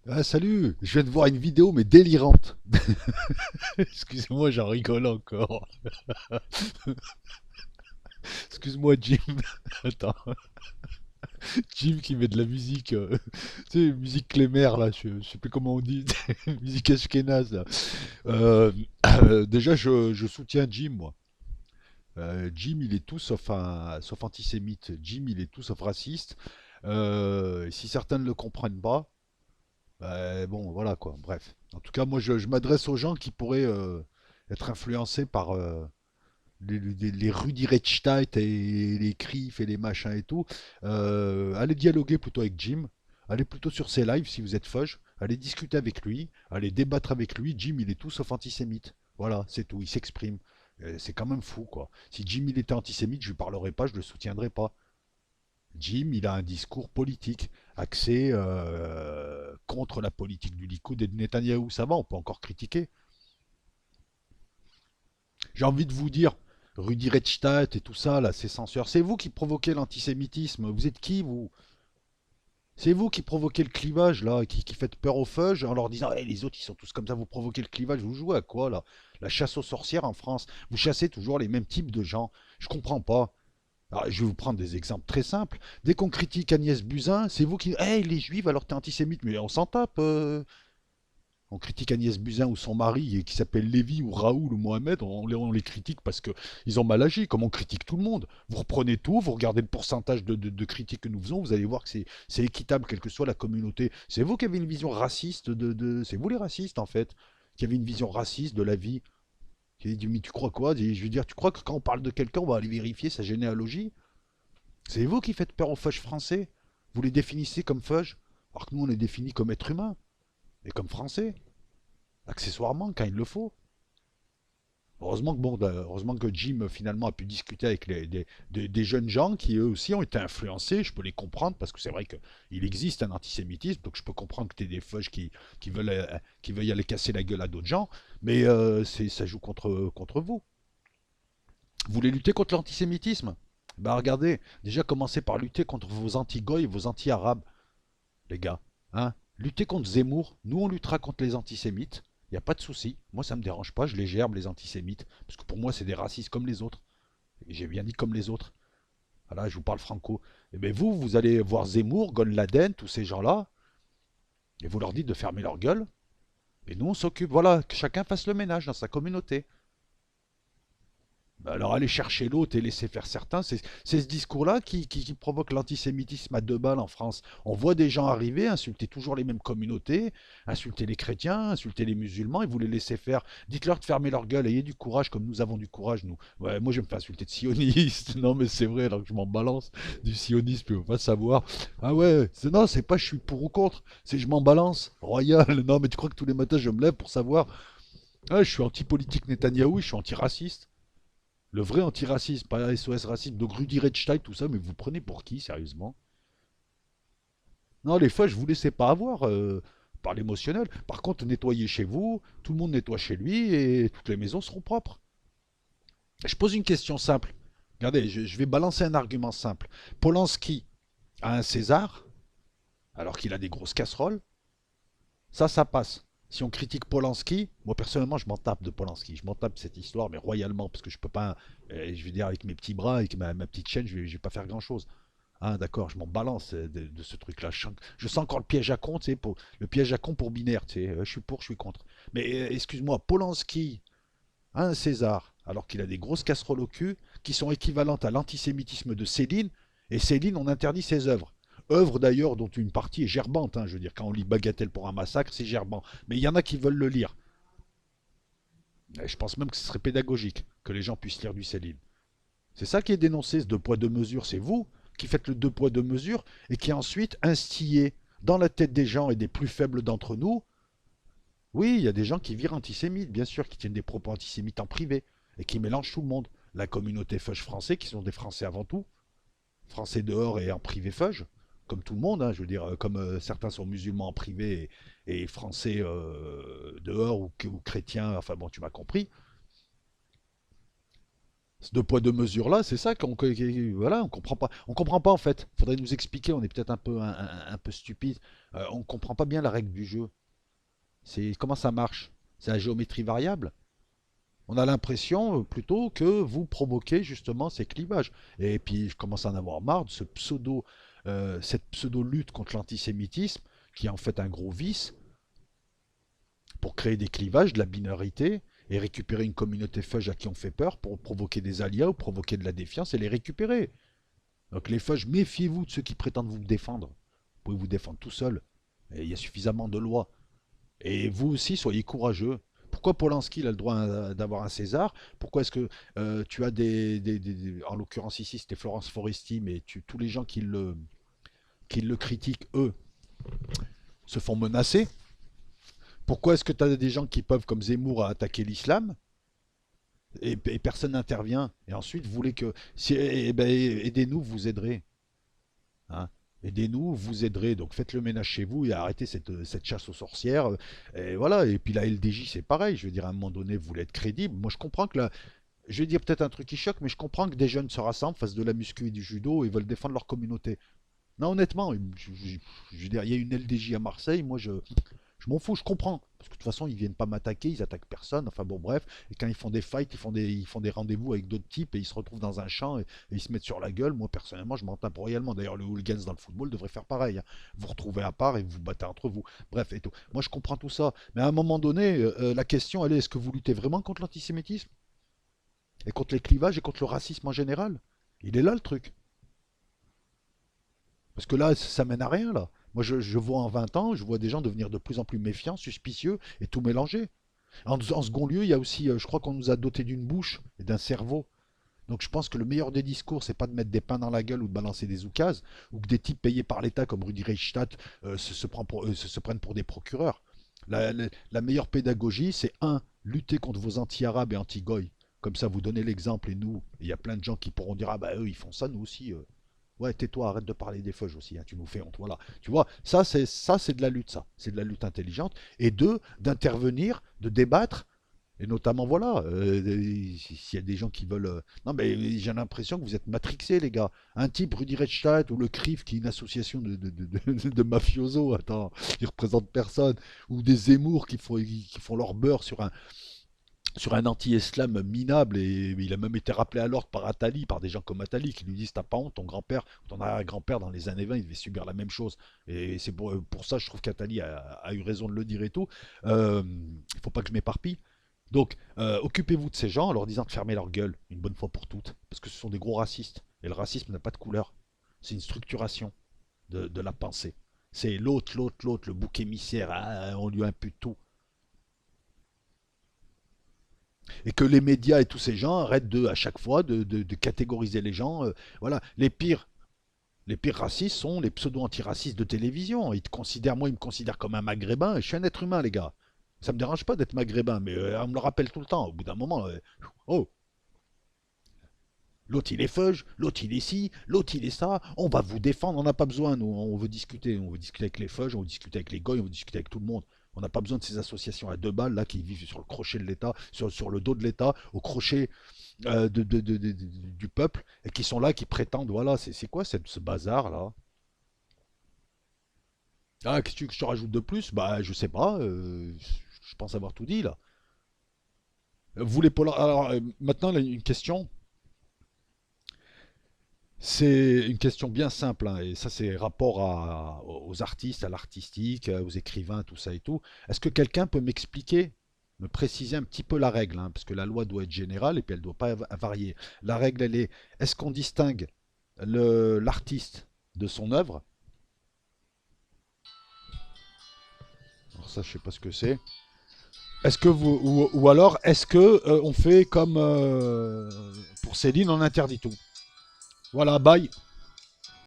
Ah, salut, je viens de voir une vidéo mais délirante. Excuse-moi, j'en rigole encore. Excuse-moi, Jim. Attends, Jim qui met de la musique, tu sais, musique Clémer là, je sais plus comment on dit, musique ashkénaze là. Euh, déjà, je soutiens Jim, moi. Jim, il est tout sauf antisémite. Jim, il est tout sauf raciste. Si certains ne le comprennent pas, bon, voilà quoi. Bref. En tout cas, moi, je m'adresse aux gens qui pourraient être influencés par les Rudi Rechstein et les Criff et les machins et tout. Allez dialoguer plutôt avec Jim. Allez plutôt sur ses lives si vous êtes fudge. Allez discuter avec lui. Allez débattre avec lui. Jim, il est tout sauf antisémite. Voilà, c'est tout. Il s'exprime. C'est quand même fou, quoi. Si Jim, il était antisémite, je lui parlerais pas, je le soutiendrais pas. Jim, il a un discours politique axé contre la politique du Likoud et de Netanyahou. Ça va, on peut encore critiquer. J'ai envie de vous dire, Rudi Rechstadt et tout ça, là, ces censeurs, c'est vous qui provoquez l'antisémitisme. Vous êtes qui, vous? C'est vous qui provoquez le clivage, là, qui faites peur aux feuges en leur disant, hey, les autres, ils sont tous comme ça, vous provoquez le clivage. Vous jouez à quoi, là? La chasse aux sorcières en France. Vous chassez toujours les mêmes types de gens. Je comprends pas. Alors, je vais vous prendre des exemples très simples. Dès qu'on critique Agnès Buzyn, c'est vous qui... Hey, les juifs, alors t'es antisémite. Mais on s'en tape. On critique Agnès Buzyn ou son mari qui s'appelle Lévi ou Raoul ou Mohamed, on les critique parce qu'ils ont mal agi, comme on critique tout le monde. Vous reprenez tout, vous regardez le pourcentage de critiques que nous faisons, vous allez voir que c'est équitable, quelle que soit la communauté. C'est vous qui avez une vision raciste c'est vous les racistes en fait, qui avez une vision raciste de la vie. Qui dit, mais tu crois quoi? Je veux dire, tu crois que quand on parle de quelqu'un, on va aller vérifier sa généalogie? C'est vous qui faites peur aux feuges français. Vous les définissez comme feuges, alors que nous on les définit comme êtres humains et comme français, accessoirement quand il le faut. Heureusement que, bon, heureusement que Jim finalement a pu discuter avec des jeunes gens qui eux aussi ont été influencés. Je peux les comprendre parce que c'est vrai qu'il existe un antisémitisme, donc je peux comprendre que tu es des feuges qui veulent aller casser la gueule à d'autres gens, mais ça joue contre vous. Vous voulez lutter contre l'antisémitisme? Bah regardez, déjà commencez par lutter contre vos anti-goy et vos anti-arabes, les gars. Hein, lutter contre Zemmour, nous on luttera contre les antisémites. Il n'y a pas de souci. Moi ça me dérange pas, je les gerbe les antisémites. Parce que pour moi c'est des racistes comme les autres. Et j'ai bien dit comme les autres. Voilà, je vous parle franco. Et bien vous, vous allez voir Zemmour, Gon Laden, tous ces gens-là, et vous leur dites de fermer leur gueule. Et nous on s'occupe, voilà, que chacun fasse le ménage dans sa communauté. Bah, alors aller chercher l'autre et laisser faire certains, c'est ce discours-là qui provoque l'antisémitisme à deux balles en France. On voit des gens arriver, insulter toujours les mêmes communautés, insulter les chrétiens, insulter les musulmans, et vous les laissez faire. Dites-leur de fermer leur gueule, ayez du courage comme nous avons du courage, nous. Ouais, moi je me fais insulter de sioniste, non mais c'est vrai, alors que je m'en balance du sionisme, il ne faut pas savoir. Ah ouais, non, c'est pas je suis pour ou contre, c'est je m'en balance, royal. Non mais tu crois que tous les matins je me lève pour savoir, ah, je suis anti-politique Netanyahou, je suis anti-raciste. Le vrai antiracisme, pas SOS racisme, donc Rudy Rechstein, tout ça, mais vous prenez pour qui, sérieusement? Non, les fois, je vous laissais pas avoir par l'émotionnel. Par contre, nettoyez chez vous, tout le monde nettoie chez lui et toutes les maisons seront propres. Je pose une question simple. Regardez, je vais balancer un argument simple. Polanski a un César, alors qu'il a des grosses casseroles. Ça passe. Si on critique Polanski, moi personnellement, je m'en tape de Polanski. Je m'en tape de cette histoire, mais royalement, parce que je peux pas, je veux dire, avec mes petits bras, avec ma petite chaîne, je vais pas faire grand chose. Ah d'accord, je m'en balance de ce truc-là. Je sens encore le piège à con, tu sais, le piège à con pour binaire, tu sais. Je suis pour, je suis contre. Mais excuse-moi, Polanski a un César, alors qu'il a des grosses casseroles au cul, qui sont équivalentes à l'antisémitisme de Céline, et Céline, on interdit ses œuvres. Œuvres d'ailleurs dont une partie est gerbante, hein, je veux dire, quand on lit Bagatelle pour un massacre, c'est gerbant. Mais il y en a qui veulent le lire. Et je pense même que ce serait pédagogique que les gens puissent lire du Céline. C'est ça qui est dénoncé, ce deux poids deux mesures. C'est vous qui faites le deux poids deux mesures et qui ensuite instillez dans la tête des gens et des plus faibles d'entre nous. Oui, il y a des gens qui virent antisémites, bien sûr, qui tiennent des propos antisémites en privé et qui mélangent tout le monde. La communauté feuge français, qui sont des Français avant tout, Français dehors et en privé feuge, comme tout le monde, hein, je veux dire, comme certains sont musulmans en privé et Français dehors ou chrétiens, enfin bon, tu m'as compris. Ce deux poids deux mesures là, c'est ça voilà, on comprend pas en fait. Faudrait nous expliquer. On est peut-être un peu stupide. On comprend pas bien la règle du jeu. C'est comment ça marche. C'est la géométrie variable. On a l'impression plutôt que vous provoquez justement ces clivages. Et puis je commence à en avoir marre de cette pseudo lutte contre l'antisémitisme qui est en fait un gros vice pour créer des clivages, de la binarité, et récupérer une communauté fudge à qui on fait peur pour provoquer des alias ou provoquer de la défiance et les récupérer. Donc les fudge, méfiez-vous de ceux qui prétendent vous défendre. Vous pouvez vous défendre tout seul. Et il y a suffisamment de lois. Et vous aussi, soyez courageux. Pourquoi Polanski il a le droit d'avoir un César? Pourquoi est-ce que tu as en l'occurrence ici c'était Florence Foresti, mais tous les gens qui le critiquent, eux, se font menacer? Pourquoi est-ce que tu as des gens qui peuvent, comme Zemmour, attaquer l'islam et personne n'intervient? Et ensuite, vous voulez que... ben, aidez-nous, vous aiderez. Hein. Aidez-nous, vous aiderez. Donc faites le ménage chez vous et arrêtez cette chasse aux sorcières. Et voilà. Et puis la LDJ, c'est pareil. Je veux dire, à un moment donné, vous voulez être crédible. Moi, je comprends que là... Je vais dire peut-être un truc qui choque, mais je comprends que des jeunes se rassemblent, fassent de la muscu et du judo et veulent défendre leur communauté. Non, honnêtement, je veux dire, il y a une LDJ à Marseille, moi je m'en fous, je comprends. Parce que de toute façon, ils viennent pas m'attaquer, ils attaquent personne. Enfin bon, bref. Et quand ils font des fights, ils font des rendez-vous avec d'autres types et ils se retrouvent dans un champ et ils se mettent sur la gueule. Moi, personnellement, je m'en tape royalement. D'ailleurs, le hooligans dans le football devrait faire pareil. Hein. Vous retrouvez à part et vous vous battez entre vous. Bref, et tout. Moi, je comprends tout ça. Mais à un moment donné, la question, elle est est-ce que vous luttez vraiment contre l'antisémitisme? Et contre les clivages et contre le racisme en général? Il est là le truc. Parce que là, ça mène à rien, là. Moi, je vois en 20 ans, je vois des gens devenir de plus en plus méfiants, suspicieux et tout mélanger. En second lieu, il y a aussi, je crois qu'on nous a doté d'une bouche et d'un cerveau. Donc je pense que le meilleur des discours, c'est pas de mettre des pains dans la gueule ou de balancer des oukases, ou que des types payés par l'État comme Rudi Reichstadt se prennent pour des procureurs. La meilleure pédagogie, c'est un, lutter contre vos anti-arabes et anti-goy. Comme ça, vous donnez l'exemple et nous, il y a plein de gens qui pourront dire ah bah eux ils font ça, nous aussi. Ouais, tais-toi, arrête de parler des feuilles aussi, hein, tu nous fais honte. Voilà. Tu vois, ça c'est de la lutte, ça. C'est de la lutte intelligente. Et deux, d'intervenir, de débattre. Et notamment, voilà, s'il y a des gens qui veulent. Non, mais j'ai l'impression que vous êtes matrixés, les gars. Un type, Rudi Reichstadt ou le CRIF, qui est une association de mafiosos, attends, ils représentent personne. Ou des Zemmour qui font leur beurre sur un anti-islam minable, et il a même été rappelé à l'ordre par Attali, par des gens comme Attali, qui lui disent t'as pas honte, ton grand-père, ton arrière-grand-père dans les années 20, il devait subir la même chose. Et c'est pour ça je trouve qu'Attali a eu raison de le dire et tout. Il faut pas que je m'éparpille. Donc, occupez-vous de ces gens en leur disant de fermer leur gueule, une bonne fois pour toutes, parce que ce sont des gros racistes. Et le racisme n'a pas de couleur. C'est une structuration de la pensée. C'est l'autre, le bouc émissaire, ah, on lui impute tout. Et que les médias et tous ces gens arrêtent à chaque fois de catégoriser les gens. Voilà, les pires racistes sont les pseudo-antiracistes de télévision. Moi, ils me considèrent comme un maghrébin. Et je suis un être humain, les gars. Ça me dérange pas d'être maghrébin, mais on me le rappelle tout le temps. Au bout d'un moment, oh, l'autre il est feuge, l'autre il est ci, l'autre il est ça. On va vous défendre, on n'a pas besoin, nous. On veut discuter. On veut discuter avec les feuges, on veut discuter avec les goys, on veut discuter avec tout le monde. On n'a pas besoin de ces associations à deux balles là qui vivent sur le crochet de l'État, sur le dos de l'État, au crochet du peuple, et qui sont là, qui prétendent, voilà, c'est quoi ce bazar là? Ah, qu'est-ce que tu veux que je te rajoute de plus? Bah, je sais pas, je pense avoir tout dit là. Vous les polars. Alors, maintenant, là, une question. C'est une question bien simple, hein, et ça, c'est rapport aux artistes, à l'artistique, aux écrivains, tout ça et tout. Est-ce que quelqu'un peut m'expliquer, me préciser un petit peu la règle, hein, parce que la loi doit être générale et puis elle ne doit pas varier. La règle, elle est, est-ce qu'on distingue l'artiste de son œuvre? Alors ça, je sais pas ce que c'est. Est-ce que ou alors, est-ce que on fait comme pour Céline, on interdit tout? Voilà, bye.